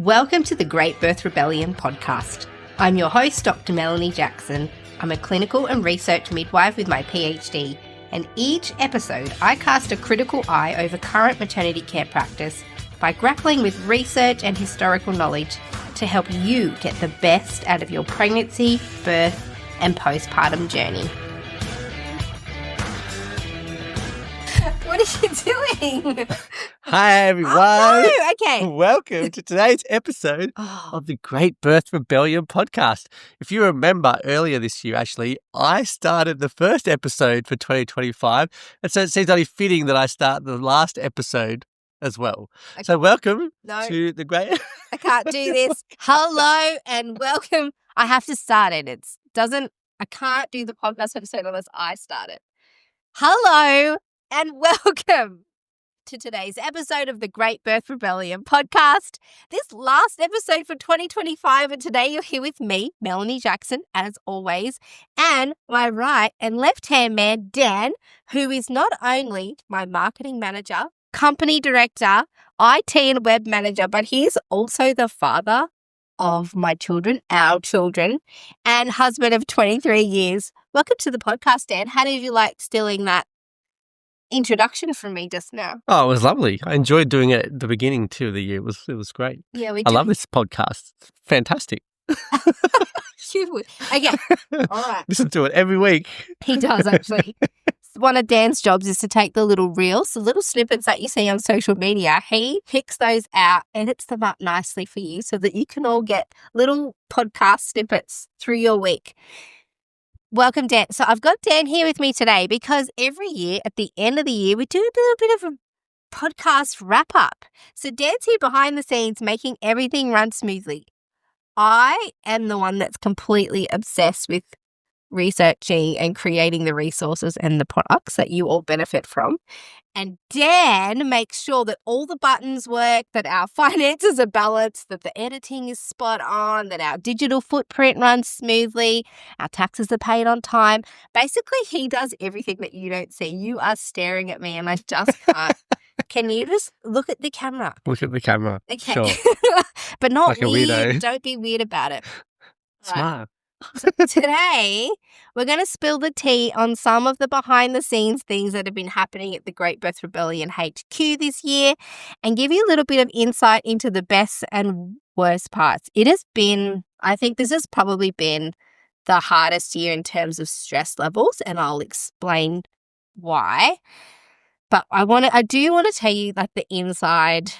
Welcome to the Great Birth Rebellion podcast. I'm your host, Dr. Melanie Jackson. I'm a clinical and research midwife with my PhD, and each episode I cast a critical eye over current maternity care practice by grappling with research and historical knowledge to help you get the best out of your pregnancy, birth, and postpartum journey. What are you doing? Hi, everyone. Oh, no. Okay. Welcome to today's episode of the Great Birth Rebellion podcast. If you remember earlier this year, actually, I started the first episode for 2025. And so it seems only fitting that I start the last episode as well. Okay. So welcome to the Great... I can't do this. Hello and welcome. I have to start it. I can't do the podcast episode unless I start it. Hello and welcome to today's episode of the Great Birth Rebellion podcast. This last episode for 2025, and today you're here with me, Melanie Jackson, as always, and my right and left-hand man, Dan, who is not only my marketing manager, company director, IT and web manager, but he's also the father of my children, our children, and husband of 23 years. Welcome to the podcast, Dan. How did you like stealing that introduction from me just now? Oh, it was lovely. I enjoyed doing it at the beginning too of the year. It was great. Yeah, we I love this podcast. It's fantastic. You would. Okay. All right. Listen to it every week. He does, actually. One of Dan's jobs is to take the little reels, the little snippets that you see on social media. He picks those out, edits them up nicely for you so that you can all get little podcast snippets through your week. Welcome, Dan. So I've got Dan here with me today because every year at the end of the year, we do a little bit of a podcast wrap up. So Dan's here behind the scenes making everything run smoothly. I am the one that's completely obsessed with researching and creating the resources and the products that you all benefit from. And Dan makes sure that all the buttons work, that our finances are balanced, that the editing is spot on, that our digital footprint runs smoothly, our taxes are paid on time. Basically, he does everything that you don't see. You are staring at me and I just can't. Can you just look at the camera? Look at the camera. Okay. Sure. But not like weird. A weirdo. Don't be weird about it. Smart. Right. So today, we're going to spill the tea on some of the behind-the-scenes things that have been happening at the Great Birth Rebellion HQ this year and give you a little bit of insight into the best and worst parts. It has been, I think this has probably been the hardest year in terms of stress levels, and I'll explain why. But I do want to tell you like the inside,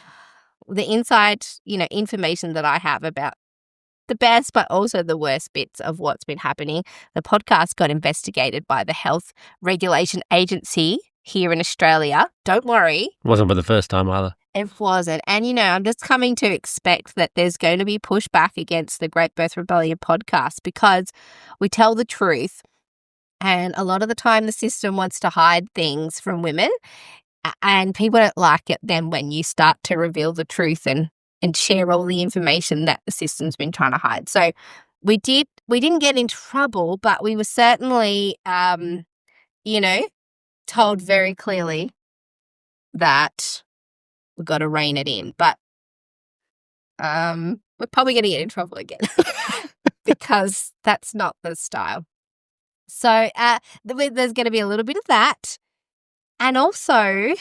information that I have about the best but also the worst bits of what's been happening. The podcast got investigated by the Health Regulation Agency here in Australia. Don't worry. Wasn't for the first time either. It wasn't. And, I'm just coming to expect that there's going to be pushback against the Great Birth Rebellion podcast because we tell the truth. And a lot of the time the system wants to hide things from women, and people don't like it then when you start to reveal the truth and share all the information that the system's been trying to hide. So we didn't get in trouble, but we were certainly, told very clearly that we've got to rein it in. But we're probably going to get in trouble again because that's not the style. So there's going to be a little bit of that. And also,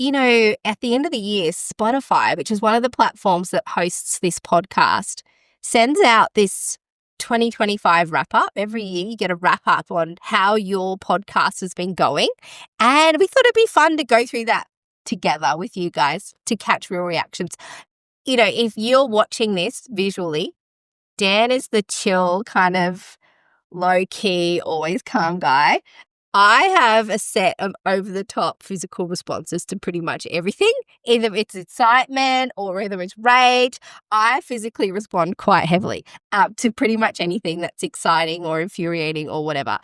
at the end of the year, Spotify, which is one of the platforms that hosts this podcast, sends out this 2025 wrap-up. Every year you get a wrap-up on how your podcast has been going. And we thought it'd be fun to go through that together with you guys to catch real reactions. If you're watching this visually, Dan is the chill, kind of low-key, always calm guy. I have a set of over-the-top physical responses to pretty much everything. Either it's excitement or whether it's rage. I physically respond quite heavily to pretty much anything that's exciting or infuriating or whatever.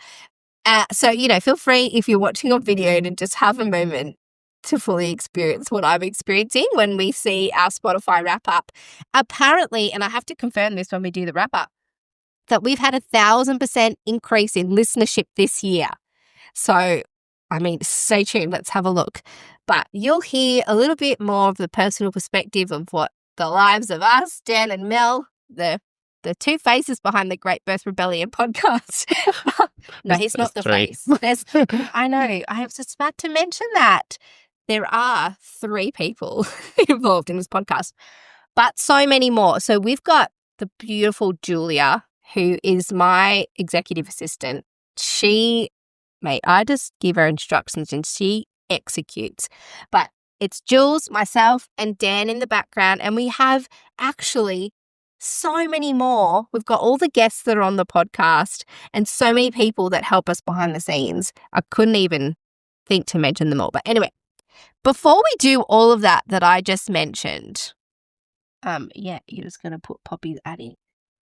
So, feel free if you're watching on video to just have a moment to fully experience what I'm experiencing when we see our Spotify wrap-up. Apparently, and I have to confirm this when we do the wrap-up, that we've had 1,000% increase in listenership this year. So, stay tuned. Let's have a look. But you'll hear a little bit more of the personal perspective of what the lives of us, Dan and Mel, the two faces behind the Great Birth Rebellion podcast. No, he's not the face. I know. I was just about to mention that. There are 3 people involved in this podcast, but so many more. So we've got the beautiful Julia, who is my executive assistant. I just give her instructions and she executes. But it's Jules, myself, and Dan in the background, and we have actually so many more. We've got all the guests that are on the podcast and so many people that help us behind the scenes. I couldn't even think to mention them all. But anyway, before we do all of that I just mentioned, you're just going to put Poppy's ad in.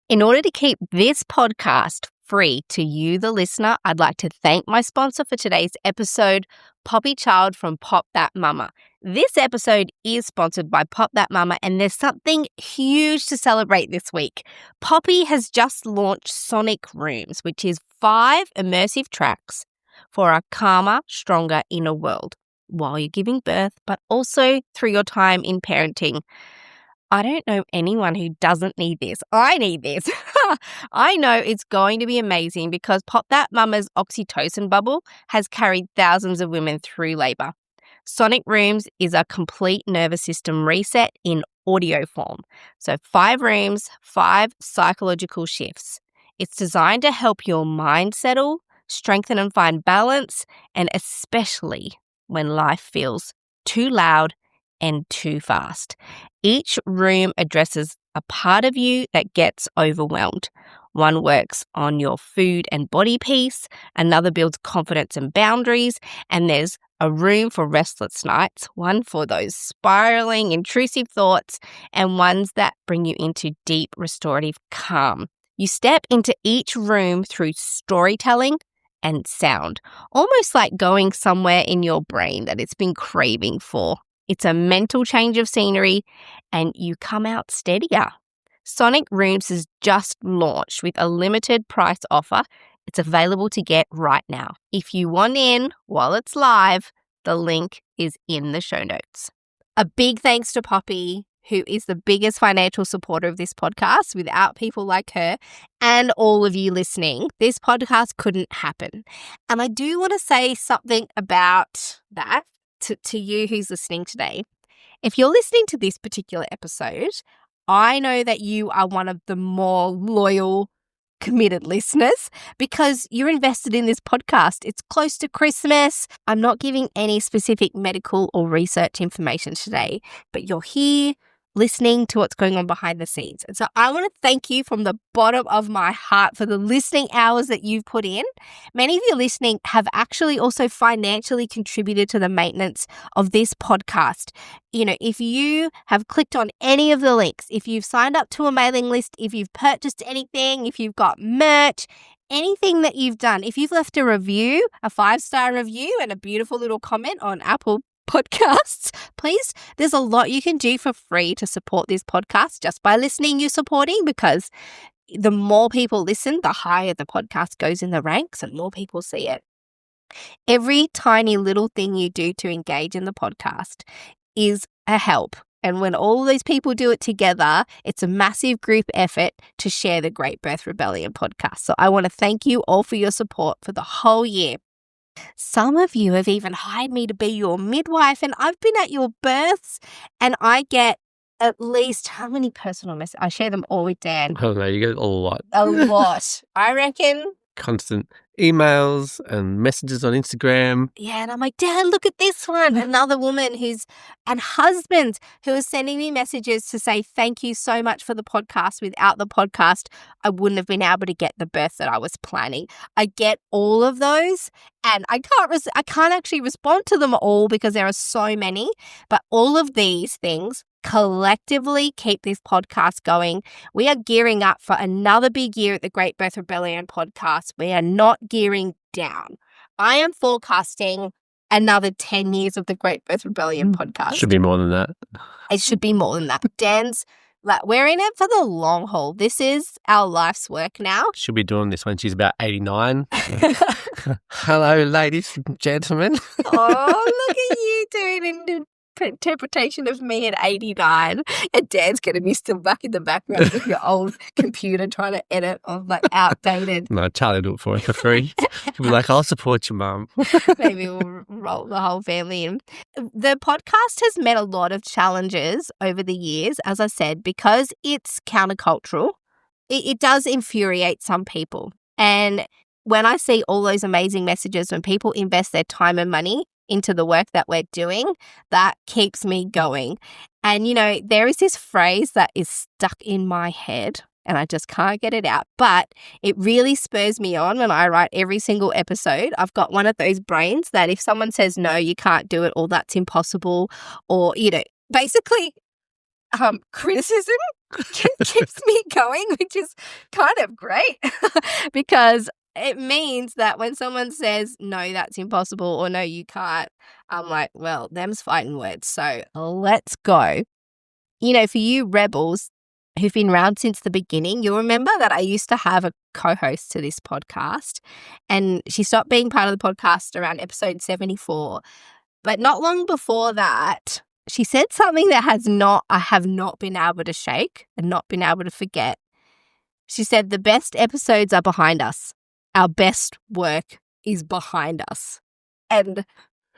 In order to keep this podcast free to you, the listener, I'd like to thank my sponsor for today's episode, Poppy Child from Pop That Mama. This episode is sponsored by Pop That Mama, and there's something huge to celebrate this week. Poppy has just launched Sonic Rooms, which is 5 immersive tracks for a calmer, stronger inner world while you're giving birth, but also through your time in parenting. I don't know anyone who doesn't need this. I need this. I know it's going to be amazing because Pop That Mama's oxytocin bubble has carried thousands of women through labour. Sonic Rooms is a complete nervous system reset in audio form. So 5 rooms, 5 psychological shifts. It's designed to help your mind settle, strengthen and find balance, and especially when life feels too loud and too fast. Each room addresses a part of you that gets overwhelmed. One works on your food and body piece, another builds confidence and boundaries, and there's a room for restless nights, one for those spiraling, intrusive thoughts, and ones that bring you into deep, restorative calm. You step into each room through storytelling and sound, almost like going somewhere in your brain that it's been craving for. It's a mental change of scenery, and you come out steadier. Sonic Rooms has just launched with a limited price offer. It's available to get right now. If you want in while it's live, the link is in the show notes. A big thanks to Poppy, who is the biggest financial supporter of this podcast. Without people like her and all of you listening, this podcast couldn't happen. And I do want to say something about that to you who's listening today. If you're listening to this particular episode, I know that you are one of the more loyal, committed listeners because you're invested in this podcast. It's close to Christmas. I'm not giving any specific medical or research information today, but you're here listening to what's going on behind the scenes. And so I want to thank you from the bottom of my heart for the listening hours that you've put in. Many of you listening have actually also financially contributed to the maintenance of this podcast. You know, if you have clicked on any of the links, if you've signed up to a mailing list, if you've purchased anything, if you've got merch, anything that you've done, if you've left a review, a 5-star review and a beautiful little comment on Apple Podcasts, please, there's a lot you can do for free to support this podcast just by listening. You're supporting, because the more people listen, the higher the podcast goes in the ranks and more people see it. Every tiny little thing you do to engage in the podcast is a help. And when all these people do it together, it's a massive group effort to share the Great Birth Rebellion podcast. So I want to thank you all for your support for the whole year. Some of you have even hired me to be your midwife, and I've been at your births, and I get at least how many personal messages? I share them all with Dan. Oh no, you get a lot. A lot. I reckon. Constant emails and messages on Instagram. Yeah, and I'm like, Dan, look at this one. Another woman and husbands who are sending me messages to say thank you so much for the podcast. Without the podcast, I wouldn't have been able to get the birth that I was planning. I get all of those, and I can't actually respond to them all because there are so many. But all of these things collectively keep this podcast going. We are gearing up for another big year at the Great Birth Rebellion podcast. We are not gearing down. I am forecasting another 10 years of the Great Birth Rebellion podcast. Should be more than that. It should be more than that. Dan's, we're in it for the long haul. This is our life's work now. She'll be doing this when she's about 89. Hello, ladies and gentlemen. Oh, look at you doing it. interpretation of me at 89, and Dan's going to be still back in the background with your old computer trying to edit on like outdated. No, Charlie will do it for you for free. He'll be like, I'll support your mum. Maybe we'll roll the whole family in. The podcast has met a lot of challenges over the years, as I said, because it's countercultural. It does infuriate some people. And when I see all those amazing messages, when people invest their time and money into the work that we're doing, that keeps me going. And, you know, there is this phrase that is stuck in my head and I just can't get it out. But it really spurs me on when I write every single episode. I've got one of those brains that if someone says, no, you can't do it, or that's impossible, or, you know, basically criticism keeps me going, which is kind of great because it means that when someone says, no, that's impossible, or no, you can't, I'm like, well, them's fighting words. So let's go. You know, for you rebels who've been around since the beginning, you'll remember that I used to have a co-host to this podcast, and she stopped being part of the podcast around episode 74. But not long before that, she said something that I have not been able to shake and not been able to forget. She said, the best episodes are behind us. Our best work is behind us. And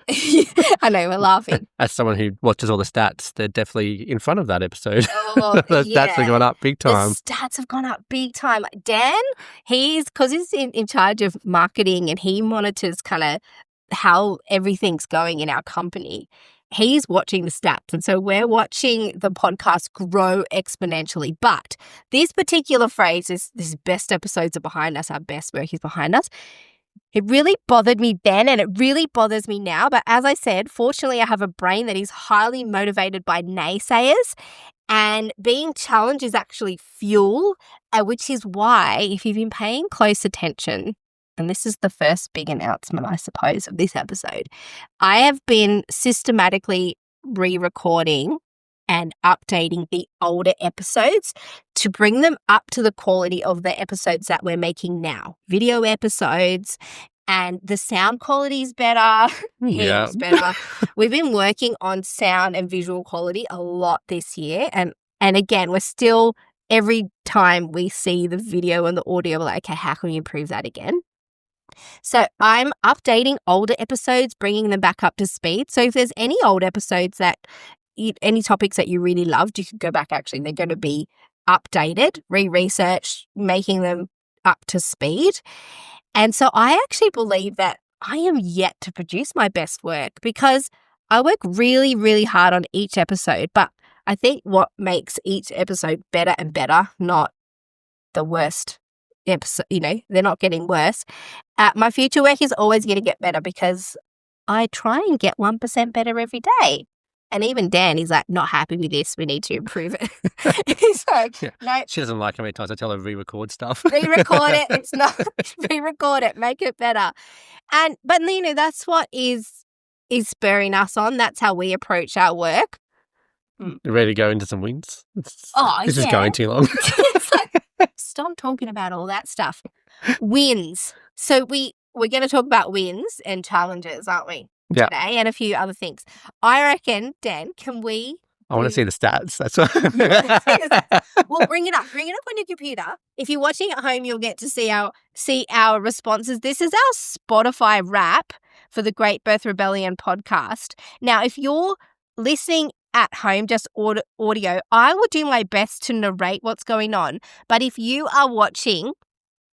I know, we're laughing. As someone who watches all the stats, they're definitely in front of that episode. Oh, Those stats have gone up big time. The stats have gone up big time. Dan, because he's in charge of marketing and he monitors kind of how everything's going in our company. He's watching the stats. And so we're watching the podcast grow exponentially. But this particular phrase is, this best episodes are behind us, our best work is behind us. It really bothered me then and it really bothers me now. But as I said, fortunately, I have a brain that is highly motivated by naysayers, and being challenged is actually fuel, which is why if you've been paying close attention, and this is the first big announcement, I suppose, of this episode, I have been systematically re-recording and updating the older episodes to bring them up to the quality of the episodes that we're making now. Video episodes, and the sound quality is better. Yeah. It's better. We've been working on sound and visual quality a lot this year. And again, we're still, every time we see the video and the audio, we're like, okay, how can we improve that again? So I'm updating older episodes, bringing them back up to speed. So if there's any old episodes any topics that you really loved, you could go back. Actually, they're going to be updated, re-researched, making them up to speed. And so I actually believe that I am yet to produce my best work because I work really, really hard on each episode. But I think what makes each episode better and better, not the worst episode, they're not getting worse. My future work is always going to get better because I try and get 1% better every day. And even Dan is like, not happy with this. We need to improve it. He's like, no. She doesn't like how many times I tell her re-record stuff. Re-record it. It's not, re-record it. Make it better. But that's what is spurring us on. That's how we approach our work. Ready to go into some wins? This is yeah. going too long. Stop talking about all that stuff. Wins. So we're going to talk about wins and challenges, aren't we? Yeah. Today, and a few other things. I reckon, Dan, can we? I want to see the stats. That's what. Well, bring it up. Bring it up on your computer. If you're watching at home, you'll get to see our responses. This is our Spotify wrap for the Great Birth Rebellion podcast. Now, if you're listening at home, just audio, I will do my best to narrate what's going on. But if you are watching,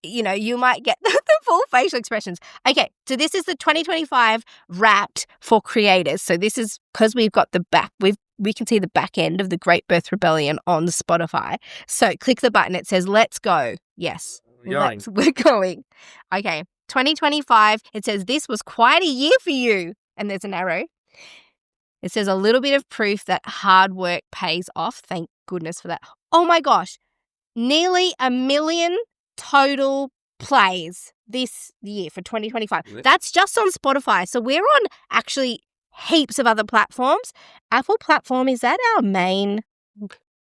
you might get the full facial expressions. Okay, so this is the 2025 Wrapped for creators. So this is because we've got the back, we can see the back end of the Great Birth Rebellion on Spotify. So click the button. It says, let's go. Yes, we're going. Okay, 2025, it says, this was quite a year for you. And there's an arrow. It says a little bit of proof that hard work pays off. Thank goodness for that. Oh my gosh, nearly 1 million total plays this year for 2025. That's just on Spotify. So we're on actually heaps of other platforms. Apple platform, is that our main?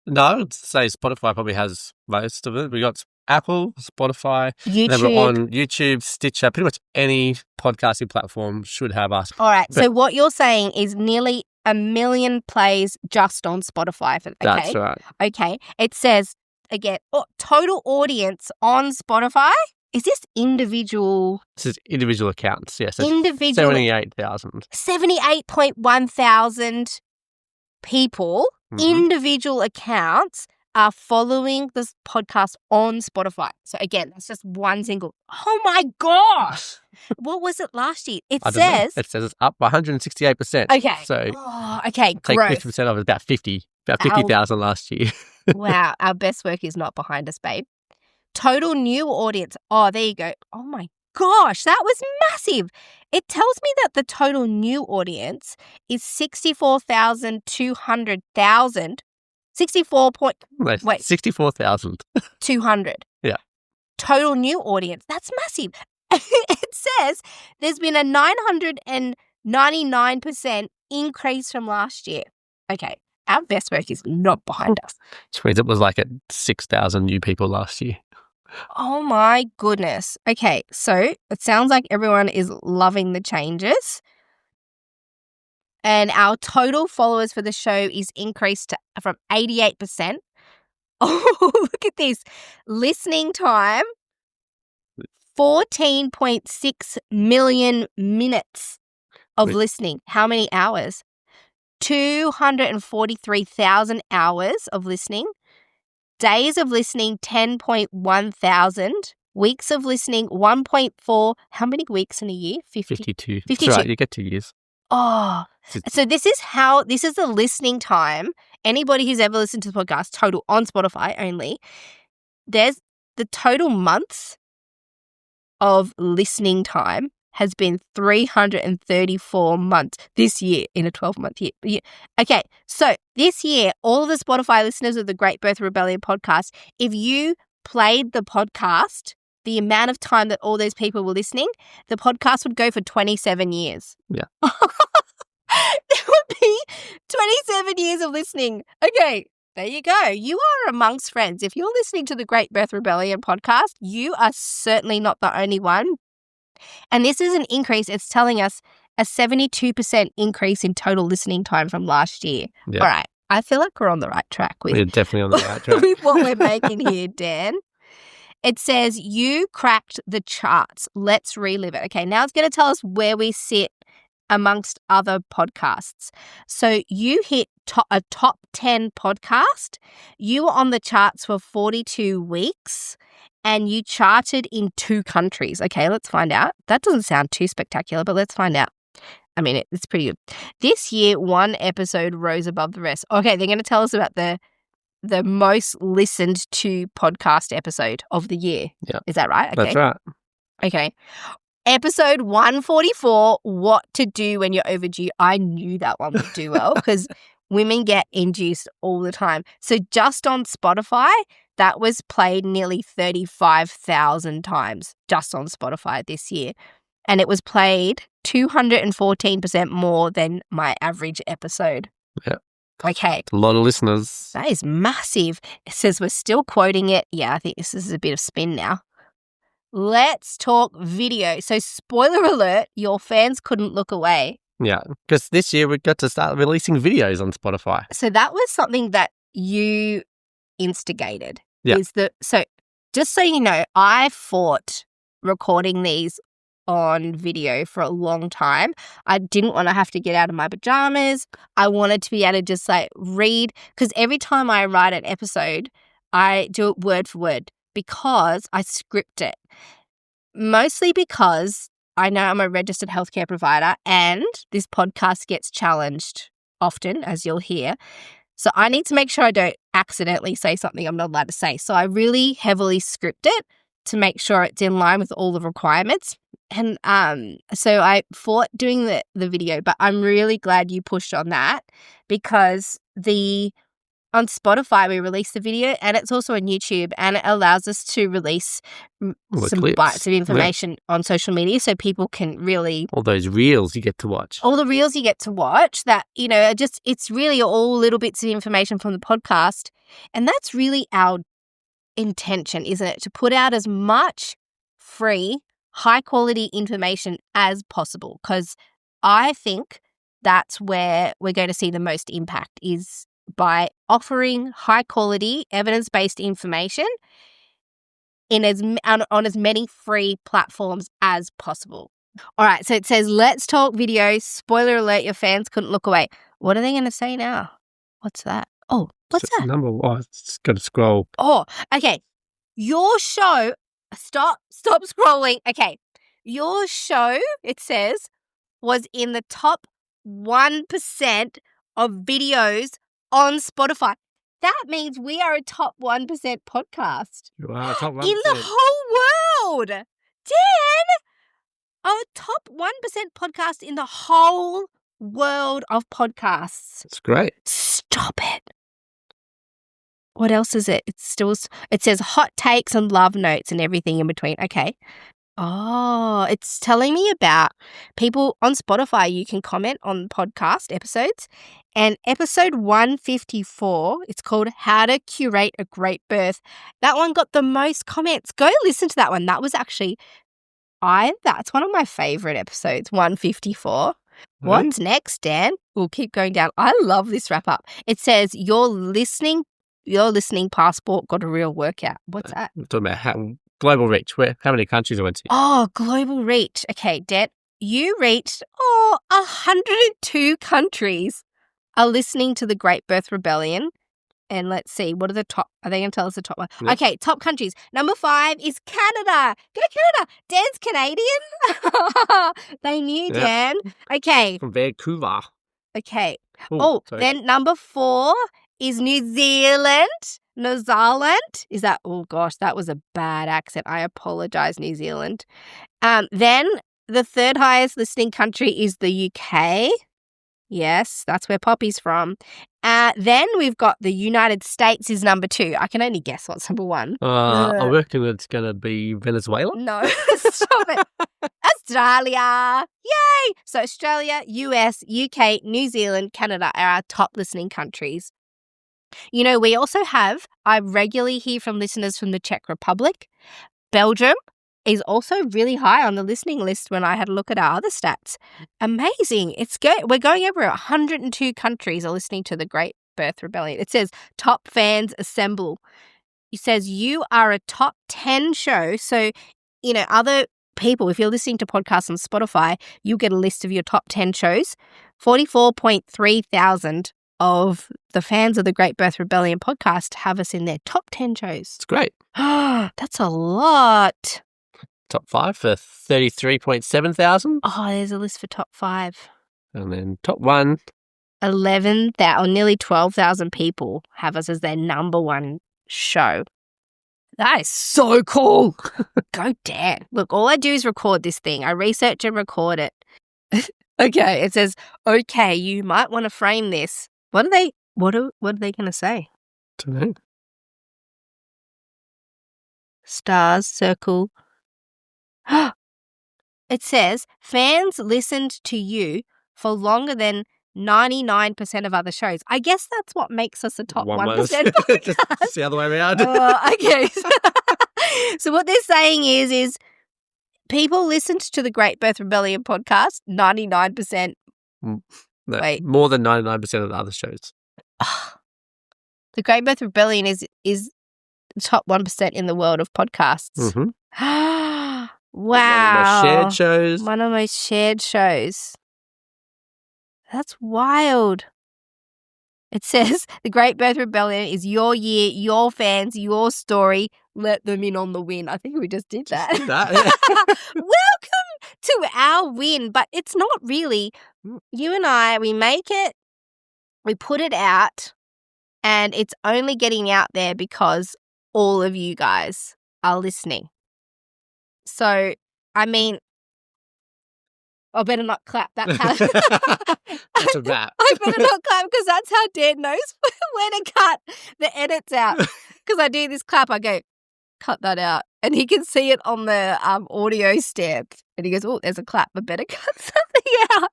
No, I would say Spotify probably has most of it. We got Apple, Spotify, YouTube. Then we're on YouTube, Stitcher, pretty much any podcasting platform should have us. All right. So what you're saying is nearly 1 million plays just on Spotify. Okay? That's right. Okay. It says, again, total audience on Spotify. Is this individual? This is individual accounts, yes. Individual. 78,000. 78.1 thousand people, individual accounts are following this podcast on Spotify. So again, that's just one single. Oh my gosh. What was it last year? It says it's up by 168%. Okay. So okay, take growth. 50% of it, about 50,000 last year. Wow, our best work is not behind us, babe. Total new audience. Oh, there you go. Oh my gosh, that was massive. It tells me that the total new audience is 64,200,000. 64,000. 200. Yeah. Total new audience. That's massive. It says there's been a 999% increase from last year. Okay. Our best work is not behind us. Which means it was like at 6,000 new people last year. Oh my goodness. Okay, so it sounds like everyone is loving the changes. And our total followers for the show is increased from 88%. Oh, look at this. Listening time, 14.6 million minutes of listening. How many hours? 243,000 hours of listening. Days of listening, 10.1 thousand. Weeks of listening, 1.4. How many weeks in a year? 52. 52. That's right, you get 2 years. Oh, so this is the listening time. Anybody who's ever listened to the podcast, total on Spotify only, there's the total months of listening time has been 334 months this year in a 12-month year. Okay, so this year, all of the Spotify listeners of the Great Birth Rebellion podcast, if you played the podcast, the amount of time that all those people were listening, the podcast would go for 27 years. Yeah. There would be 27 years of listening. Okay, there you go. You are amongst friends. If you're listening to the Great Birth Rebellion podcast, you are certainly not the only one. And this is an increase. It's telling us a 72% increase in total listening time from last year. Yeah. All right. I feel like we're on the right track with We're definitely on the right track. with what we're making here, Dan. It says, you cracked the charts. Let's relive it. Okay, now it's going to tell us where we sit amongst other podcasts. So you hit a top 10 podcast. You were on the charts for 42 weeks and you charted in 2 countries. Okay, let's find out. That doesn't sound too spectacular, but let's find out. I mean, it's pretty good. This year, one episode rose above the rest. Okay, they're going to tell us about the most listened to podcast episode of the year. Yeah. Is that right? Okay. That's right. Okay. Episode 144, what to do when you're overdue. I knew that one would do well because women get induced all the time. So just on Spotify, that was played nearly 35,000 times just on Spotify this year. And it was played 214% more than my average episode. Yeah. Okay. A lot of listeners. That is massive. It says we're still quoting it. Yeah, I think this is a bit of spin now. Let's talk video. So spoiler alert, your fans couldn't look away. Yeah, because this year we got to start releasing videos on Spotify. So that was something that you instigated. Yeah. So just so you know, I fought recording these on video for a long time. I didn't want to have to get out of my pajamas. I wanted to be able to just like read, because every time I write an episode, I do it word for word because I script it. Mostly because I know I'm a registered healthcare provider and this podcast gets challenged often, as you'll hear. So I need to make sure I don't accidentally say something I'm not allowed to say. So I really heavily script it to make sure it's in line with all the requirements. And so I fought doing the video, but I'm really glad you pushed on that because on Spotify we release the video and it's also on YouTube and it allows us to release some bites of information on social media so people can really... All those reels you get to watch. All the reels you get to watch that, you know, just it's really all little bits of information from the podcast. And that's really our intention, isn't it? To put out as much free, high quality information as possible because I think that's where we're going to see the most impact, is by offering high quality evidence-based information on as many free platforms as possible. All right, so it says, let's talk video. Spoiler alert, your fans couldn't look away. What are they going to say now? What's that? Oh, what's that? It's got to scroll. Oh, okay. Your show, stop scrolling. Okay. Your show, it says, was in the top 1% of videos on Spotify. That means we are a top 1% podcast. You are a top 1%. In the whole world. Dan, a top 1% podcast in the whole world of podcasts. That's great. Stop it. What else is it? It says hot takes and love notes and everything in between. Okay. Oh, it's telling me about people on Spotify. You can comment on podcast episodes. And episode 154, it's called How to Curate a Great Birth. That one got the most comments. Go listen to that one. That was actually, that's one of my favorite episodes, 154. What's next, Dan? We'll keep going down. I love this wrap up. It says your listening passport got a real workout. What's that? We're talking about global reach. How many countries I went to? Oh, global reach. Okay, Dan, you reached 102 countries are listening to the Great Birth Rebellion. And let's see, what are the top? Are they going to tell us the top one? Yep. Okay, top countries. Number 5 is Canada. Go Canada. Dan's Canadian. They knew, Dan. Okay. From Vancouver. Okay. Then number 4 is New Zealand. New Zealand. Is that, oh gosh, that was a bad accent. I apologize, New Zealand. Then the third highest listening country is the UK. Yes, that's where Poppy's from. Then we've got the United States is number 2. I can only guess what's number 1. I reckon it's going to be Venezuela. No, stop it. Australia. Yay! So Australia, US, UK, New Zealand, Canada are our top listening countries. You know, we also have, I regularly hear from listeners from the Czech Republic. Belgium is also really high on the listening list when I had a look at our other stats. Amazing. We're going over 102 countries are listening to the Great Birth Rebellion. It says top fans assemble. It says you are a top 10 show. So, you know, other people, if you're listening to podcasts on Spotify, you'll get a list of your top 10 shows. 44.3 thousand of the fans of the Great Birth Rebellion podcast have us in their top 10 shows. It's great. That's a lot. Top 5 for 33.7 thousand. Oh, there's a list for top 5. And then top 1. 11,000 or nearly 12,000 people have us as their number 1 show. That is so cool. Go Dan. Look, all I do is record this thing. I research and record it. Okay, it says, okay, you might want to frame this. What are they going to say? Don't know. Stars, circle. It says, fans listened to you for longer than 99% of other shows. I guess that's what makes us a top 1% podcast. It's the other way around. Okay. So what they're saying is people listened to the Great Birth Rebellion podcast, 99%. No, Wait. More than 99% of the other shows. The Great Birth Rebellion is the top 1% in the world of podcasts. Mm-hmm. Wow. One of my shared shows. One of my shared shows. That's wild. It says the Great Birth Rebellion is your year, your fans, your story. Let them in on the win. I think we just did that. Welcome to our win. But it's not really. You and I, we make it, we put it out, and it's only getting out there because all of you guys are listening. So, I mean, I better not clap. That's how. That's a wrap. I better not clap because that's how Dan knows when to cut the edits out. Because I do this clap, I go, cut that out. And he can see it on the audio stamp. And he goes, oh, there's a clap. I better cut something out.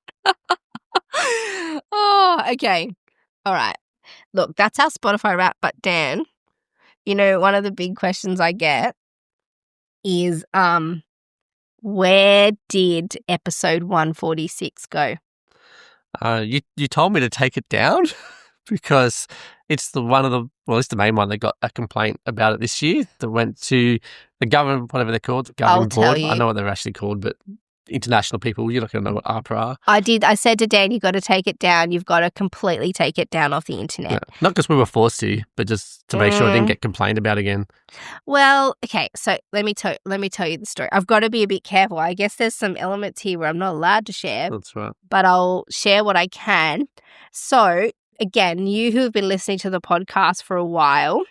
Oh, okay. All right. Look, that's our Spotify wrap. But Dan, you know, one of the big questions I get is where did episode 146 go? You told me to take it down because it's the main one that got a complaint about it this year that went to the government, whatever they're called, the governing I'll tell board. you. I know what they're actually called, but international people, you're not going to know what APRA are. I said to Dan, you've got to take it down. You've got to completely take it down off the internet. Yeah. Not because we were forced to, but just to make sure it didn't get complained about again. Well, okay, so let me tell you the story. I've got to be a bit careful. I guess there's some elements here where I'm not allowed to share. That's right. But I'll share what I can. So, again, you who have been listening to the podcast for a while,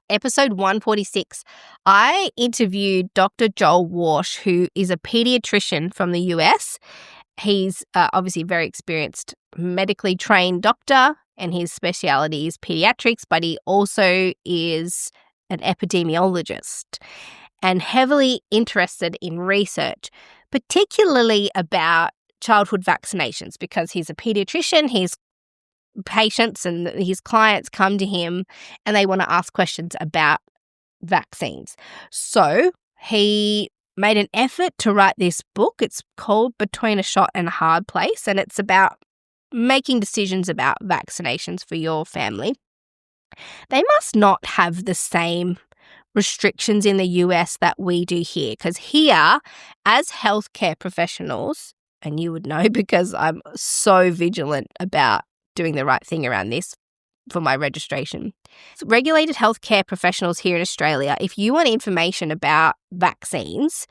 episode 146, I interviewed Dr. Joel Warsh, who is a pediatrician from the US. He's obviously a very experienced medically trained doctor, and his speciality is pediatrics, but he also is an epidemiologist and heavily interested in research, particularly about childhood vaccinations, because he's a pediatrician. His patients and his clients come to him and they want to ask questions about vaccines. So he made an effort to write this book. It's called Between a Shot and a Hard Place, and it's about making decisions about vaccinations for your family. They must not have the same restrictions in the US that we do here, because here, as healthcare professionals, and you would know because I'm so vigilant about doing the right thing around this for my registration. So regulated healthcare professionals here in Australia, if you want information about vaccines,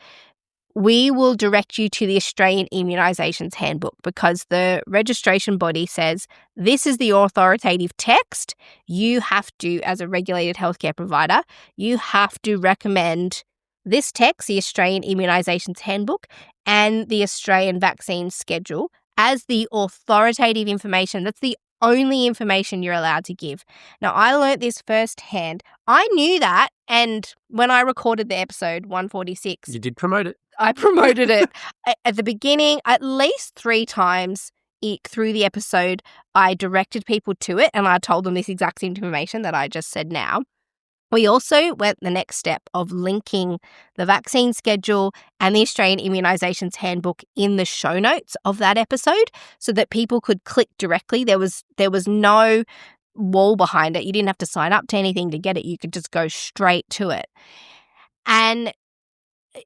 we will direct you to the Australian Immunisations Handbook, because the registration body says this is the authoritative text. You have to, as a regulated healthcare provider, you have to recommend this text, the Australian Immunisations Handbook, and the Australian Vaccine Schedule as the authoritative information. That's the only information you're allowed to give. Now, I learnt this firsthand. I knew that, and when I recorded the episode 146... You did promote it. I promoted it at the beginning at least 3 times through the episode. I directed people to it, and I told them this exact information that I just said now. We also went the next step of linking the vaccine schedule and the Australian Immunisations Handbook in the show notes of that episode so that people could click directly. There was no wall behind it. You didn't have to sign up to anything to get it. You could just go straight to it. And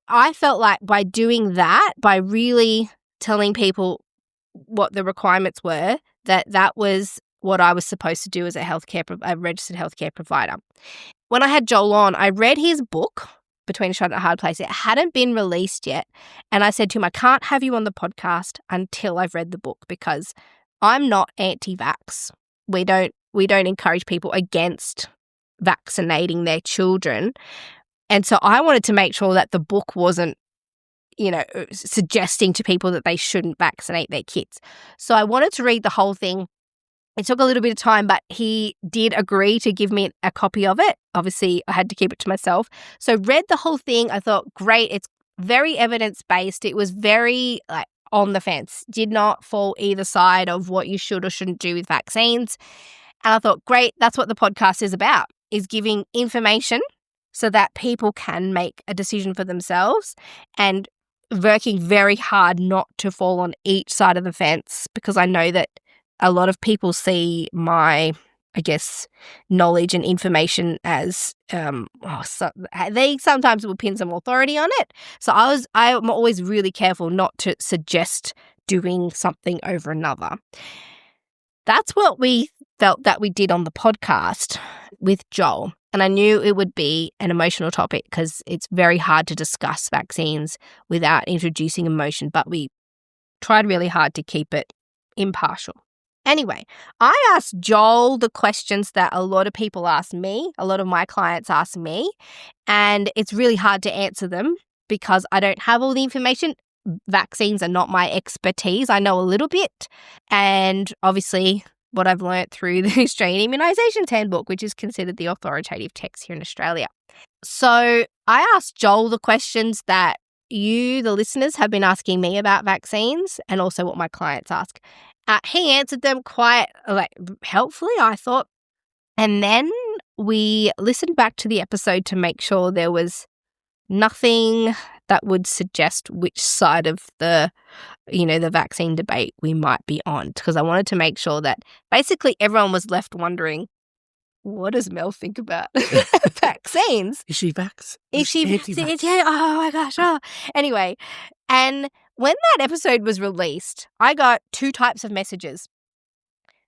I felt like by doing that, by really telling people what the requirements were, that was what I was supposed to do as a registered healthcare provider. When I had Joel on, I read his book, Between a Shot and a Hard Place. It hadn't been released yet. And I said to him, I can't have you on the podcast until I've read the book, because I'm not anti-vax. We don't encourage people against vaccinating their children. And so I wanted to make sure that the book wasn't, suggesting to people that they shouldn't vaccinate their kids. So I wanted to read the whole thing. It took a little bit of time, but he did agree to give me a copy of it. Obviously, I had to keep it to myself. So read the whole thing. I thought, great. It's very evidence-based. It was very on the fence. Did not fall either side of what you should or shouldn't do with vaccines. And I thought, great. That's what the podcast is about, is giving information so that people can make a decision for themselves, and working very hard not to fall on each side of the fence, because I know that a lot of people see my, knowledge and information as they sometimes will pin some authority on it. So I'm always really careful not to suggest doing something over another. That's what we felt that we did on the podcast with Joel. And I knew it would be an emotional topic because it's very hard to discuss vaccines without introducing emotion, but we tried really hard to keep it impartial. Anyway, I asked Joel the questions that a lot of people ask me, a lot of my clients ask me, and it's really hard to answer them because I don't have all the information. Vaccines are not my expertise. I know a little bit, and obviously what I've learnt through the Australian Immunisations Handbook, which is considered the authoritative text here in Australia. So I asked Joel the questions that you, the listeners, have been asking me about vaccines, and also what my clients ask. He answered them quite helpfully, I thought. And then we listened back to the episode to make sure there was nothing that would suggest which side of the vaccine debate we might be on, because I wanted to make sure that basically everyone was left wondering, what does Mel think about vaccines? Is she vax? Is she anti-vax? Yeah, oh my gosh. Oh. Anyway, and when that episode was released, I got two types of messages.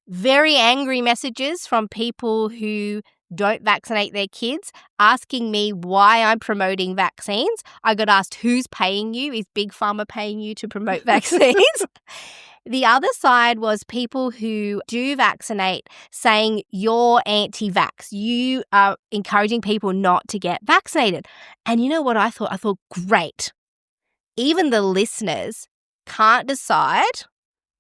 Very angry messages from people who don't vaccinate their kids, asking me why I'm promoting vaccines. I got asked, who's paying you? Is Big Pharma paying you to promote vaccines? The other side was people who do vaccinate saying you're anti-vax. You are encouraging people not to get vaccinated. And you know what I thought? I thought, great. Even the listeners can't decide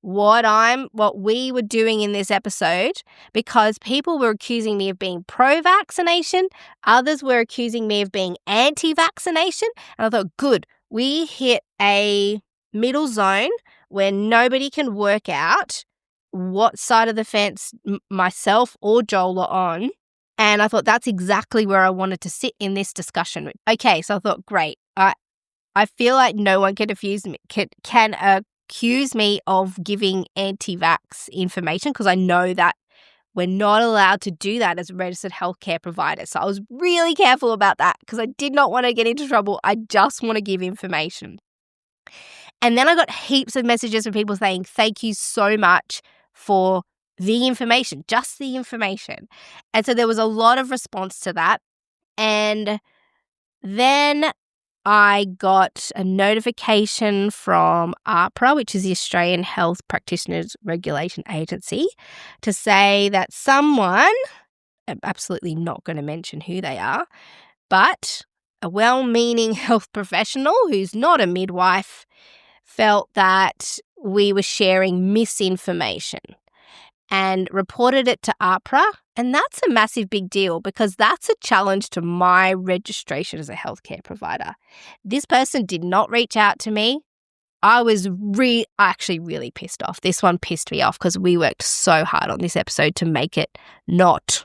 what we were doing in this episode, because people were accusing me of being pro-vaccination. Others were accusing me of being anti-vaccination. And I thought, good, we hit a middle zone where nobody can work out what side of the fence myself or Joel are on. And I thought that's exactly where I wanted to sit in this discussion. Okay, so I thought, great. I feel like no one can accuse me of giving anti-vax information, because I know that we're not allowed to do that as a registered healthcare provider. So I was really careful about that, because I did not want to get into trouble. I just want to give information. And then I got heaps of messages from people saying, thank you so much for the information, just the information. And so there was a lot of response to that. And then I got a notification from AHPRA, which is the Australian Health Practitioners Regulation Agency, to say that someone, I'm absolutely not going to mention who they are, but a well-meaning health professional who's not a midwife felt that we were sharing misinformation and reported it to AHPRA. And that's a massive big deal, because that's a challenge to my registration as a healthcare provider. This person did not reach out to me. I was actually really pissed off. This one pissed me off, because we worked so hard on this episode to make it not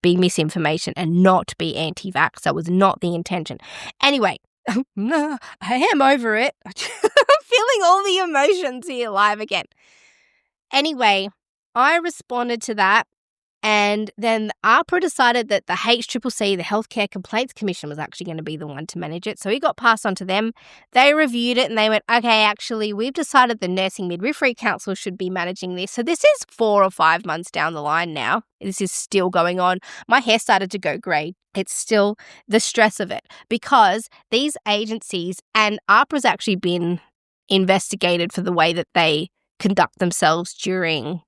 be misinformation and not be anti-vax. That was not the intention. Anyway, I am over it. I'm feeling all the emotions here live again. Anyway, I responded to that, and then AHPRA decided that the HCCC, the Healthcare Complaints Commission, was actually going to be the one to manage it. So it got passed on to them. They reviewed it and they went, okay, actually, we've decided the Nursing Midwifery Council should be managing this. So this is 4 or 5 months down the line now. This is still going on. My hair started to go grey. It's still the stress of it, because these agencies, and AHPRA's actually been investigated for the way that they conduct themselves during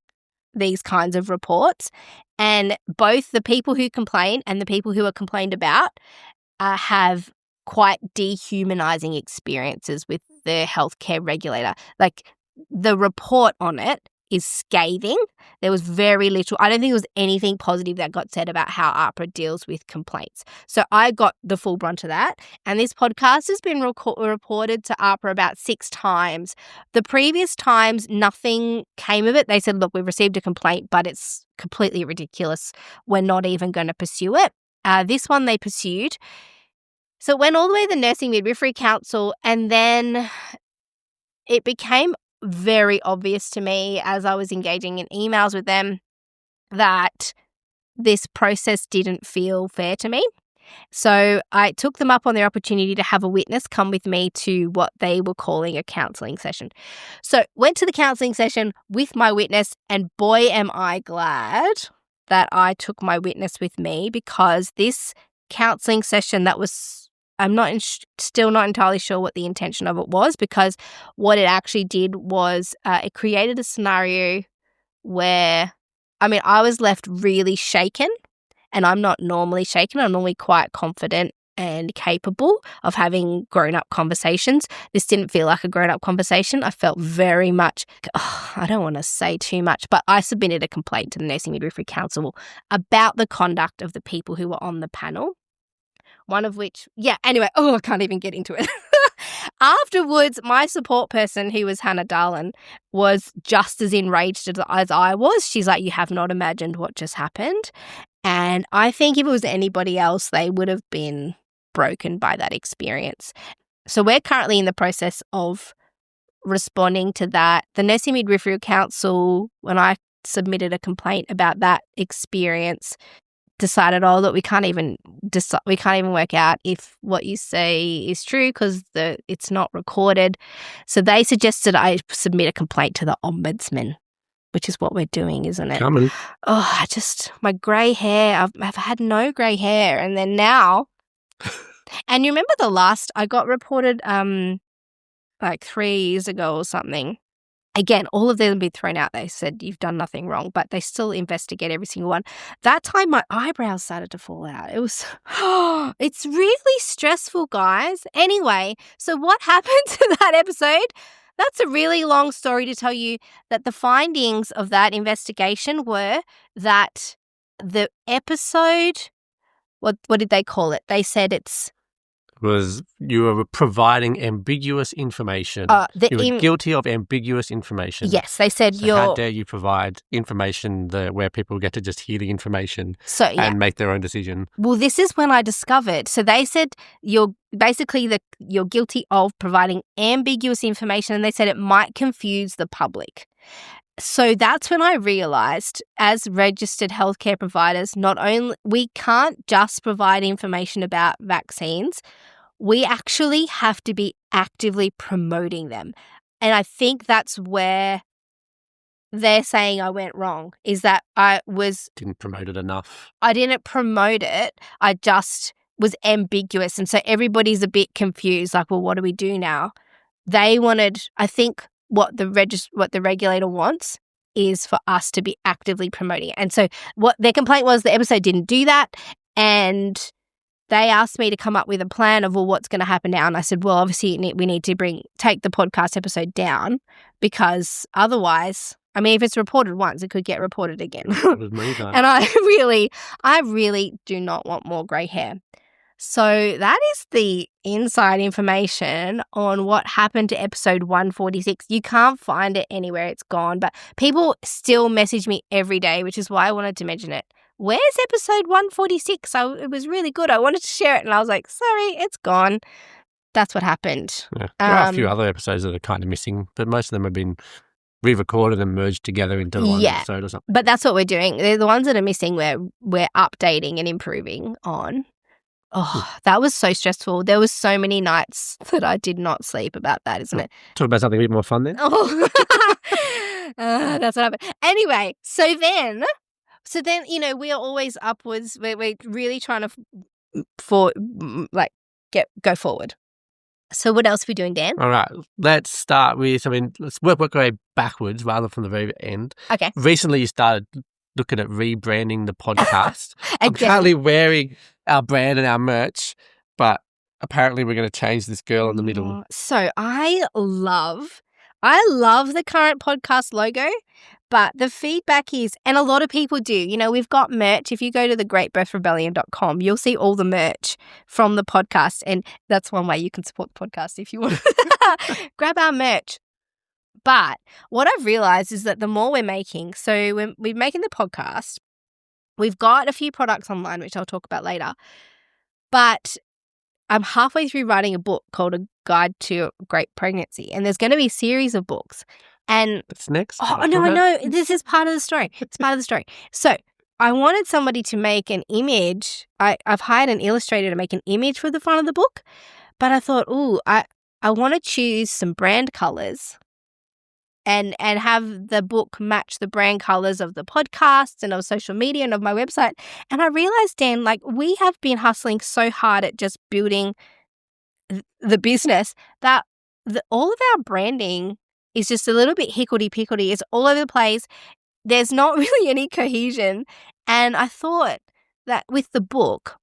these kinds of reports, and both the people who complain and the people who are complained about have quite dehumanizing experiences with the healthcare regulator. Like, the report on it is scathing. There was very little, I don't think there was anything positive that got said about how AHPRA deals with complaints. So I got the full brunt of that. And this podcast has been reported to AHPRA about 6 times. The previous times, nothing came of it. They said, look, we've received a complaint, but it's completely ridiculous. We're not even going to pursue it. This one they pursued. So it went all the way to the Nursing Midwifery Council, and then it became very obvious to me as I was engaging in emails with them that this process didn't feel fair to me. So I took them up on their opportunity to have a witness come with me to what they were calling a counselling session. So went to the counselling session with my witness, and boy, am I glad that I took my witness with me, because this counselling session that was, I'm still not entirely sure what the intention of it was, because what it actually did was it created a scenario where, I was left really shaken, and I'm not normally shaken. I'm normally quite confident and capable of having grown-up conversations. This didn't feel like a grown-up conversation. I felt very much, I don't want to say too much, but I submitted a complaint to the Nursing Midwifery Council about the conduct of the people who were on the panel. One of which, anyway, I can't even get into it. Afterwards, my support person, who was Hannah Darlin, was just as enraged as I was. She's like, you have not imagined what just happened. And I think if it was anybody else, they would have been broken by that experience. So we're currently in the process of responding to that. The Nursing Midwifery Council, when I submitted a complaint about that experience, decided, that we can't even work out if what you say is true because it's not recorded. So they suggested I submit a complaint to the Ombudsman, which is what we're doing, isn't it? Coming. Oh, my grey hair. I've had no grey hair, and then now. And you remember I got reported like 3 years ago or something. Again, all of them have been thrown out. They said you've done nothing wrong, but they still investigate every single one. That time my eyebrows started to fall out. It was, it's really stressful, guys. Anyway, so what happened to that episode? That's a really long story to tell you that the findings of that investigation were that the episode, what did they call it? They said you were providing ambiguous information. You were guilty of ambiguous information. Yes, they said how dare you provide information where people get to just hear the information and make their own decision. Well, this is when I discovered. So they said you're guilty of providing ambiguous information, and they said it might confuse the public. So that's when I realised, as registered healthcare providers, we can't just provide information about vaccines. We actually have to be actively promoting them. And I think that's where they're saying I went wrong, is that didn't promote it enough. I didn't promote it. I just was ambiguous. And so everybody's a bit confused, like, well, what do we do now? They wanted, I think, what the regulator wants is for us to be actively promoting it. And so what their complaint was, the episode didn't do that, and they asked me to come up with a plan of, what's going to happen now. And I said, well, obviously we need to take the podcast episode down, because otherwise, I mean, if it's reported once, it could get reported again. And I really do not want more grey hair. So that is the inside information on what happened to episode 146. You can't find it anywhere. It's gone. But people still message me every day, which is why I wanted to mention it. Where's episode 146? It was really good. I wanted to share it, and I was like, sorry, it's gone. That's what happened. Yeah. There are a few other episodes that are kind of missing, but most of them have been re-recorded and merged together into one episode or something. But that's what we're doing. They're the ones that are missing we're updating and improving on. Oh, that was so stressful. There was so many nights that I did not sleep about that, isn't it? Talk about something a bit more fun then. Oh, that's what happened. Anyway, so then, we are always upwards. We're really trying to go forward. So what else are we doing, Dan? All right, let's start with, let's work our way backwards rather from the very end. Okay. Recently you started looking at rebranding the podcast. I'm currently wearing our brand and our merch, but apparently we're going to change this girl in the middle. So I love the current podcast logo, but the feedback is, and a lot of people do, we've got merch. If you go to thegreatbirthrebellion.com, you'll see all the merch from the podcast, and that's one way you can support the podcast if you want to grab our merch. But what I've realized is that the more we're making, so we're making the podcast, we've got a few products online, which I'll talk about later, but I'm halfway through writing a book called A Guide to Great Pregnancy, and there's going to be a series of books. And that's next. Oh, no, I know. This is part of the story. It's part of the story. So I wanted somebody to make an image. I've hired an illustrator to make an image for the front of the book, but I thought, I want to choose some brand colors and have the book match the brand colors of the podcast and of social media and of my website. And I realized, Dan, we have been hustling so hard at just building the business that all of our branding is just a little bit hickledy-pickledy. It's all over the place. There's not really any cohesion. And I thought that with the book,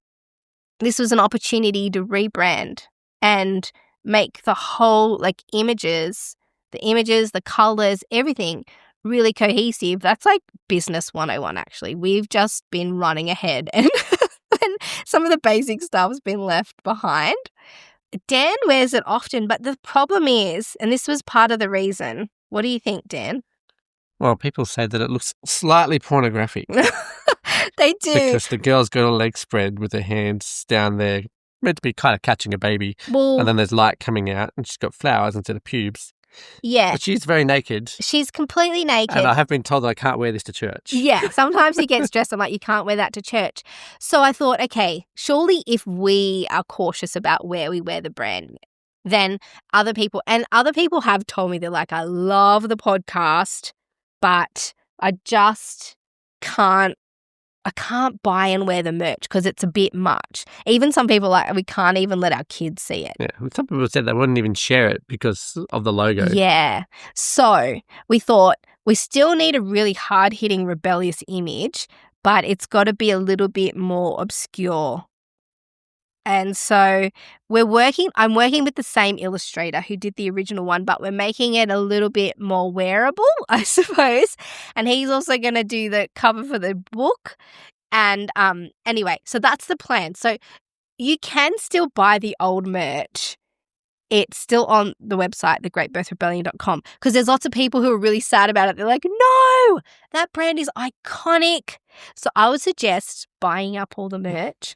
this was an opportunity to rebrand and make the whole, images, the colors, everything really cohesive. That's business 101, actually. We've just been running ahead and some of the basic stuff's been left behind. Dan wears it often, but the problem is, and this was part of the reason, what do you think, Dan? Well, people say that it looks slightly pornographic. They do. Because the girl's got a leg spread with her hands down there meant to be kind of catching a baby. Well, And then there's light coming out and she's got flowers instead of pubes. yeah. But she's very naked. She's completely naked. And I have been told that I can't wear this to church. Yeah, sometimes you get stressed. I'm like, you can't wear that to church. So I thought, okay, surely if we are cautious about where we wear the brand, then other people have told me, they're like, I love the podcast, but I just can't buy and wear the merch because it's a bit much. Even some people are like, we can't even let our kids see it. Yeah, some people said they wouldn't even share it because of the logo. Yeah. So we thought we still need a really hard-hitting rebellious image, but it's got to be a little bit more obscure. And so I'm working with the same illustrator who did the original one, but we're making it a little bit more wearable, I suppose. And he's also going to do the cover for the book. And anyway, so that's the plan. So you can still buy the old merch. It's still on the website, thegreatbirthrebellion.com, because there's lots of people who are really sad about it. They're like, no, that brand is iconic. So I would suggest buying up all the merch.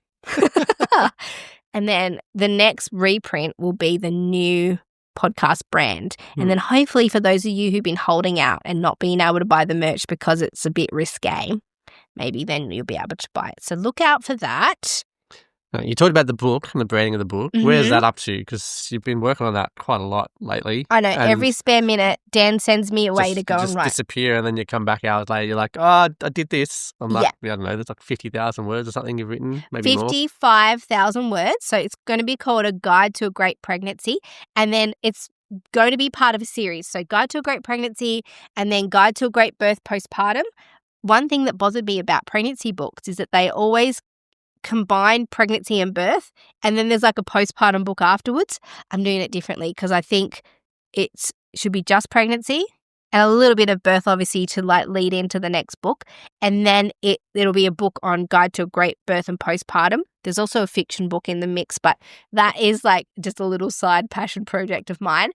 And then the next reprint will be the new podcast brand. And then hopefully for those of you who've been holding out and not being able to buy the merch because it's a bit risque, maybe then you'll be able to buy it. So look out for that. You talked about the book and the branding of the book. Mm-hmm. Where's that up to? Because you've been working on that quite a lot lately. I know. Every spare minute, Dan sends me away to go and write. Just disappear, and then you come back hours later. You're like, oh, I did this. I'm like, I don't know, there's like 50,000 words or something you've written, maybe 55,000 words. So it's going to be called A Guide to a Great Pregnancy. And then it's going to be part of a series. So Guide to a Great Pregnancy and then Guide to a Great Birth Postpartum. One thing that bothered me about pregnancy books is that they always combine pregnancy and birth, and then there's like a postpartum book afterwards. I'm doing it differently because I think it should be just pregnancy and a little bit of birth, obviously, to like lead into the next book. And then it'll be a book on Guide to a Great Birth and Postpartum. There's also a fiction book in the mix, but that is like just a little side passion project of mine.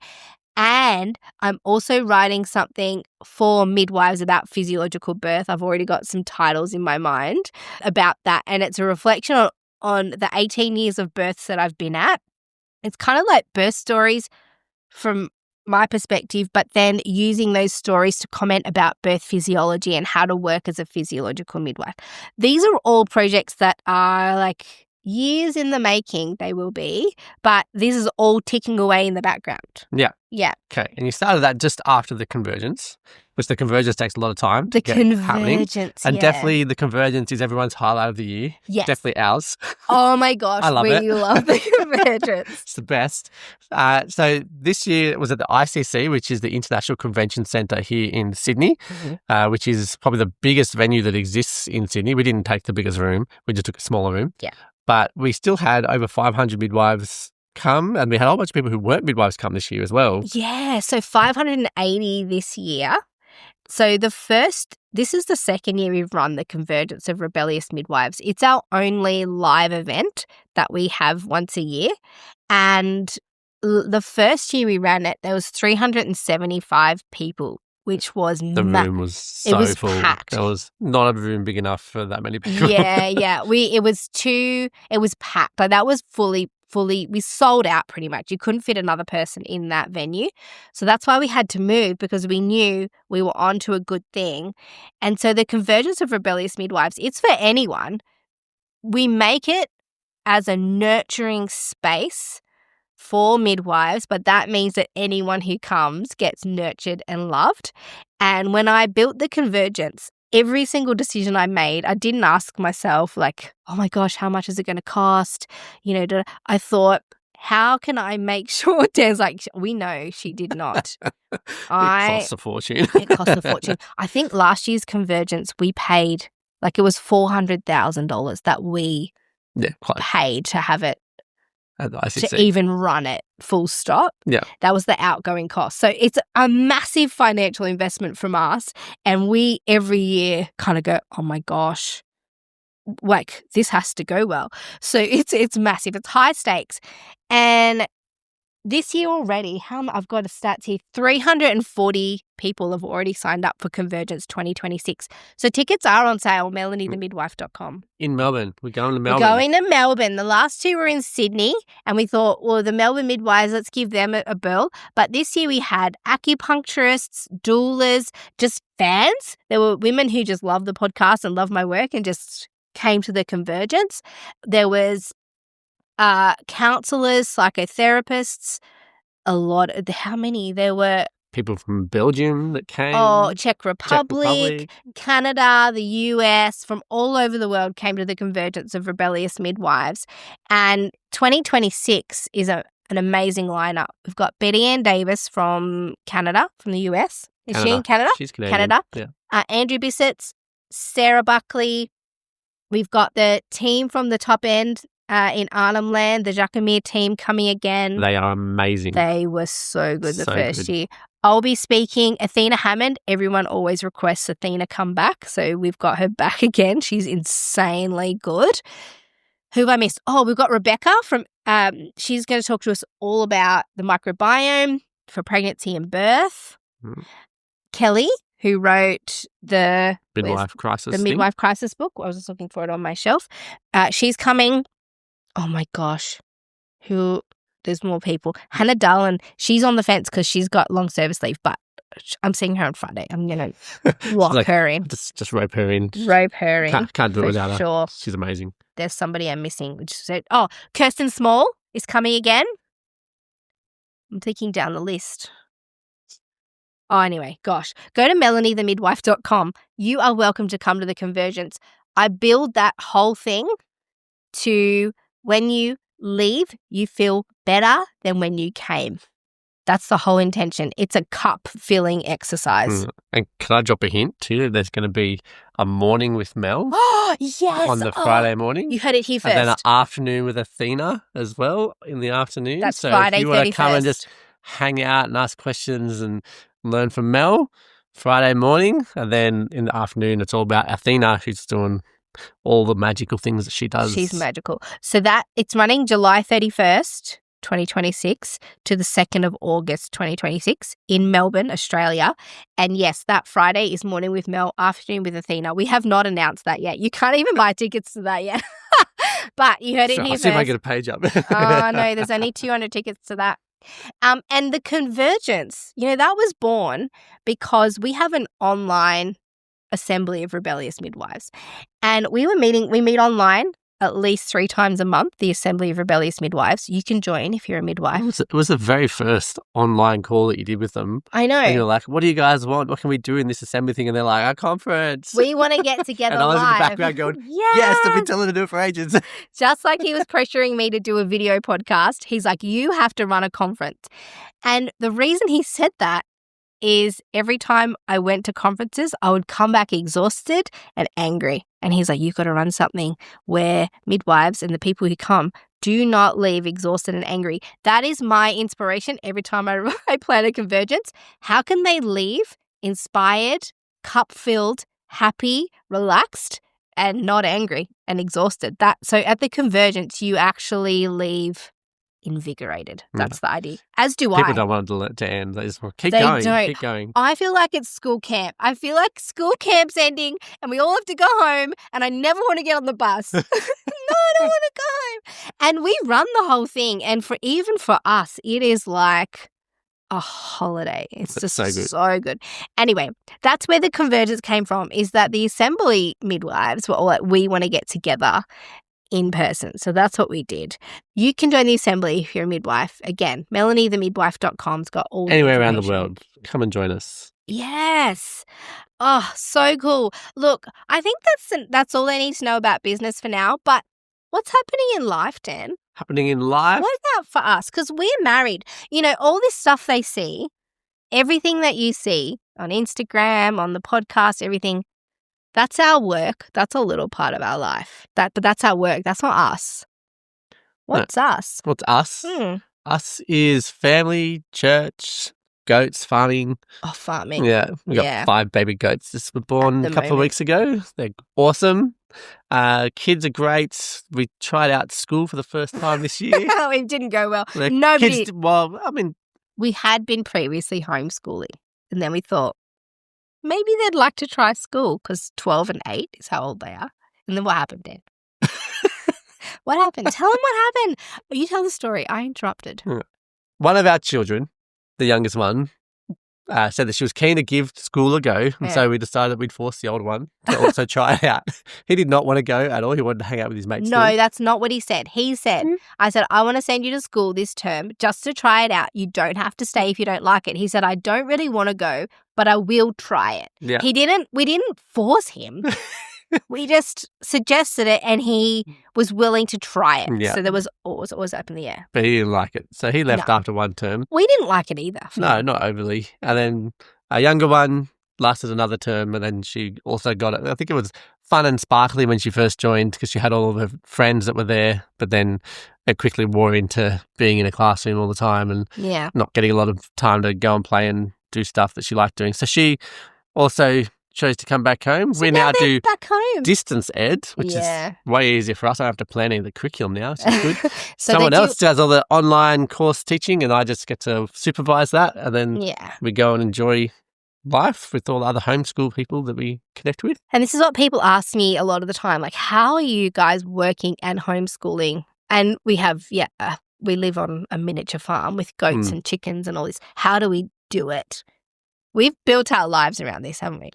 And I'm also writing something for midwives about physiological birth. I've already got some titles in my mind about that. And it's a reflection on the 18 years of births that I've been at. It's kind of like birth stories from my perspective, but then using those stories to comment about birth physiology and how to work as a physiological midwife. These are all projects that are like years in the making, they will be, but this is all ticking away in the background. Yeah. Yeah. Okay. And you started that just after the convergence, which the convergence takes a lot of time to get happening. And definitely the convergence is everyone's highlight of the year. Yes. Definitely ours. Oh my gosh. I love it. We love the convergence. It's the best. So this year it was at the ICC, which is the International Convention Centre here in Sydney, which is probably the biggest venue that exists in Sydney. We didn't take the biggest room. We just took a smaller room. Yeah. But we still had over 500 midwives come, and we had a whole bunch of people who weren't midwives come this year as well. Yeah, so 580 this year. So this is the second year we've run the Convergence of Rebellious Midwives. It's our only live event that we have once a year. And the first year we ran it, there was 375 people, which was the room was so full. Packed. There was not a room big enough for that many people. Yeah. It was packed. Like that was fully, we sold out pretty much. You couldn't fit another person in that venue. So that's why we had to move, because we knew we were onto a good thing. And so the Convergence of Rebellious Midwives, it's for anyone. We make it as a nurturing space for midwives, but that means that anyone who comes gets nurtured and loved. And when I built the Convergence, every single decision I made, I didn't ask myself like, oh my gosh, how much is it going to cost? I thought, how can I make sure? Dan's like, we know she did not. It costs a fortune. It cost a fortune. I think last year's Convergence, we paid, like it was $400,000 that we paid to have it, to even run it full stop. Yeah. That was the outgoing cost. So it's a massive financial investment from us. And we every year kind of go, oh my gosh, like this has to go well. So it's massive. It's high stakes. And this year already, I've got a stats here, 340 people have already signed up for Convergence 2026. So tickets are on sale, melaniethemidwife.com. In Melbourne. We're going to We're Melbourne. going to Melbourne. The last two were in Sydney, and we thought, well, the Melbourne midwives, let's give them a whirl. But this year we had acupuncturists, doulas, just fans. There were women who just love the podcast and love my work and just came to the Convergence. There was counselors, psychotherapists, a lot of how many? There were people from Belgium that came. Oh, Czech Republic, Canada, the US, from all over the world came to the Convergence of Rebellious Midwives. And 2026 is an amazing lineup. We've got Betty Ann Davis from Canada, from the US. Is she in Canada? She's Canadian. Canada. Yeah. Andrew Bissett's, Sarah Buckley. We've got the team from the top end in Arnhem Land, the Jacquemere team coming again. They are amazing. They were so good the first year. I'll be speaking. Athena Hammond. Everyone always requests Athena come back, so we've got her back again. She's insanely good. Who have I missed? Oh, we've got Rebecca from. She's going to talk to us all about the microbiome for pregnancy and birth. Kelly, who wrote the Midwife Crisis book. I was just looking for it on my shelf. She's coming. Oh my gosh. There's more people. Hannah Dallin, she's on the fence because she's got long service leave, but I'm seeing her on Friday. I'm going to lock her in. Just rope her in. Rope her in. Can't do it without her. Sure. She's amazing. There's somebody I'm missing. Kirsten Small is coming again. I'm thinking down the list. Oh, anyway, gosh. Go to melaniethemidwife.com. You are welcome to come to the Convergence. I build that whole thing to when you leave, you feel better than when you came. That's the whole intention. It's a cup filling exercise. And can I drop a hint too? There's going to be a morning with Mel. Oh, yes. On the Friday morning. You heard it here first. And then an afternoon with Athena as well in the afternoon. That's so Friday, if you want to 31st. come and just hang out and ask questions and learn from Mel, Friday morning. And then in the afternoon, it's all about Athena, who's doing all the magical things that she does. She's magical. So it's running July 31st, 2026 to the 2nd of August, 2026 in Melbourne, Australia. And yes, that Friday is morning with Mel, afternoon with Athena. We have not announced that yet. You can't even buy tickets to that yet. But you heard it here I'll first. see if I get a page up. Oh, no, there's only 200 tickets to that. And the Convergence, that was born because we have an online assembly of rebellious midwives. And we meet online at least 3 times a month, the Assembly of Rebellious Midwives. You can join if you're a midwife. It was the very first online call that you did with them. I know. And you're like, what do you guys want? What can we do in this assembly thing? And they're like, a conference. We want to get together and I was live. in the background going, yes, I've been telling them to do it for ages. Just like he was pressuring me to do a video podcast, he's like, you have to run a conference. And the reason he said that is every time I went to conferences, I would come back exhausted and angry. And he's like, you've got to run something where midwives and the people who come do not leave exhausted and angry. That is my inspiration every time I plan a Convergence. How can they leave inspired, cup-filled, happy, relaxed, and not angry and exhausted? So at the Convergence, you actually leave invigorated. That's the idea. As do People I. don't want it to end. They just want They don't. Keep going. I feel like it's school camp. I feel like school camp's ending and we all have to go home and I never want to get on the bus. No, I don't want to go home. And we run the whole thing. And even for us, it is like a holiday. It's just so good. Anyway, that's where the Convergence came from, is that the assembly midwives were all like, we want to get together in person. So that's what we did. You can join the assembly if you're a midwife. Again, melaniethemidwife.com's got all anywhere around the world. Come and join us. Yes. Oh, so cool. Look, I think that's all I need to know about business for now. But what's happening in life, Dan? Happening in life? What about for us? Because we're married. All this stuff they see, everything that you see on Instagram, on the podcast, everything, that's our work. That's a little part of our life. But that's our work. That's not us. What's us? What's us? Us is family, church, goats, farming. Oh, farming. Yeah. We got 5 baby goats just were born a couple of weeks ago. They're awesome. Kids are great. We tried out school for the first time this year. It didn't go well. We had been previously homeschooling, and then we thought maybe they'd like to try school because 12 and 8 is how old they are. And then what happened, Dan? What happened? Tell them what happened. You tell the story. I interrupted. One of our children, the youngest one, said that she was keen to give school a go, and so we decided we'd force the older one to also try it out. He did not want to go at all. He wanted to hang out with his mates. No, that's not what he said. He said, I said, I want to send you to school this term just to try it out. You don't have to stay if you don't like it. He said, I don't really want to go, but I will try it. Yeah. We didn't force him. We just suggested it, and he was willing to try it. Yeah. So there was always up in the air. But he didn't like it. So he left after one term. We didn't like it either. No, not overly. And then our younger one lasted another term, and then she also got it. I think it was fun and sparkly when she first joined because she had all of her friends that were there, but then it quickly wore into being in a classroom all the time and not getting a lot of time to go and play and do stuff that she liked doing. So she also chose to come back home. So we now do back home. distance ed, which is way easier for us. I don't have to plan any of the curriculum now, which is good. So Someone else does all the online course teaching, and I just get to supervise that, and then we go and enjoy life with all the other homeschool people that we connect with. And this is what people ask me a lot of the time, like, how are you guys working and homeschooling? And we have, we live on a miniature farm with goats and chickens and all this. How do we do it? We've built our lives around this, haven't we?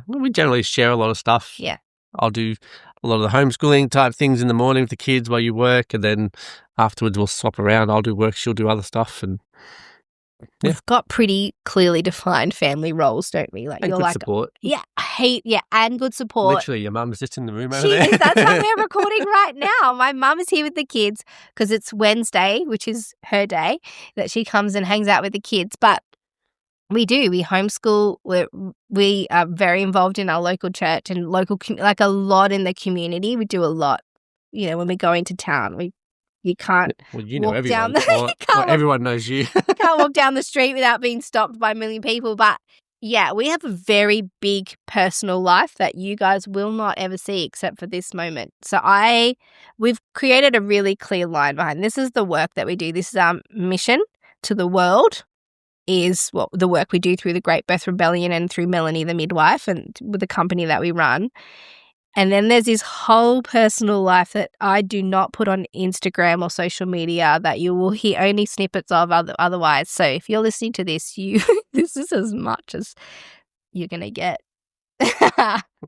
We generally share a lot of stuff. Yeah. I'll do a lot of the homeschooling type things in the morning with the kids while you work, and then afterwards we'll swap around. I'll do work, she'll do other stuff, and we've got pretty clearly defined family roles, don't we? Like, and you're good like, support. And good support. Literally, your mum's just in the room over there. That's how we're recording right now. My mum is here with the kids because it's Wednesday, which is her day, that she comes and hangs out with the kids. But we homeschool. We are very involved in our local church and like a lot in the community. We do a lot. You know, when we go into town, you can't walk down everyone knows you. You can't walk down the street without being stopped by a million people. But yeah, we have a very big personal life that you guys will not ever see except for this moment. So we've created a really clear line behind this is the work that we do. This is our mission to the world. Is what the work we do through the Great Birth Rebellion and through Melanie the Midwife and with the company that we run. And then there's this whole personal life that I do not put on Instagram or social media that you will hear only snippets of otherwise. So if you're listening to this, this is as much as you're going to get.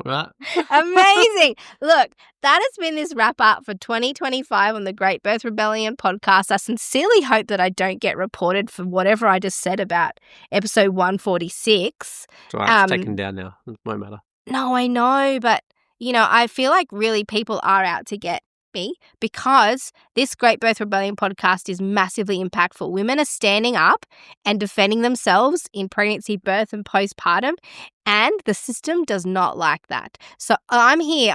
Right. Amazing. Look, that has been this wrap up for 2025 on the Great Birth Rebellion podcast. I sincerely hope that I don't get reported for whatever I just said about episode 146. It's all right. It's taken down now. It won't matter. No, I know, but I feel like really people are out to get me because this Great Birth Rebellion podcast is massively impactful. Women are standing up and defending themselves in pregnancy, birth, and postpartum, and the system does not like that. So I'm here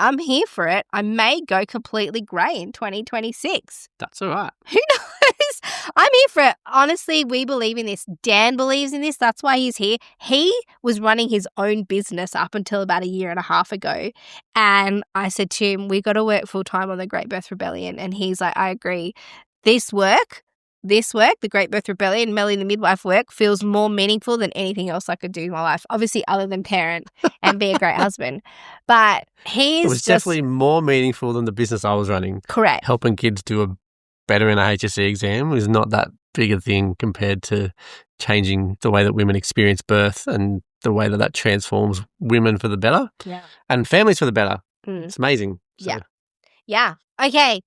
for it. I may go completely grey in 2026. That's all right. Who knows? I'm here for it. Honestly, we believe in this. Dan believes in this. That's why he's here. He was running his own business up until about a year and a half ago. And I said to him, we got to work full time on the Great Birth Rebellion. And he's like, I agree. This work, the Great Birth Rebellion, Melanie the Midwife work, feels more meaningful than anything else I could do in my life. Obviously, other than parent and be a great husband. But it was definitely more meaningful than the business I was running. Correct. Helping kids do better in a HSC exam was not that big a thing compared to changing the way that women experience birth and the way that transforms women for the better and families for the better. It's amazing. So. Yeah. Okay.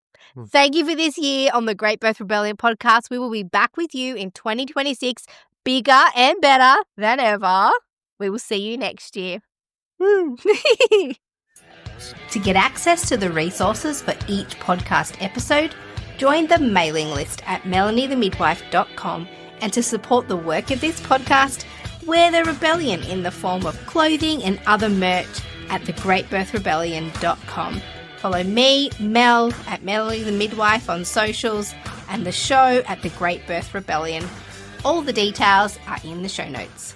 Thank you for this year on the Great Birth Rebellion podcast. We will be back with you in 2026, bigger and better than ever. We will see you next year. To get access to the resources for each podcast episode, join the mailing list at melaniethemidwife.com, and to support the work of this podcast, wear the rebellion in the form of clothing and other merch at thegreatbirthrebellion.com. Follow me, Mel, at Melanie the Midwife on socials, and the show at The Great Birth Rebellion. All the details are in the show notes.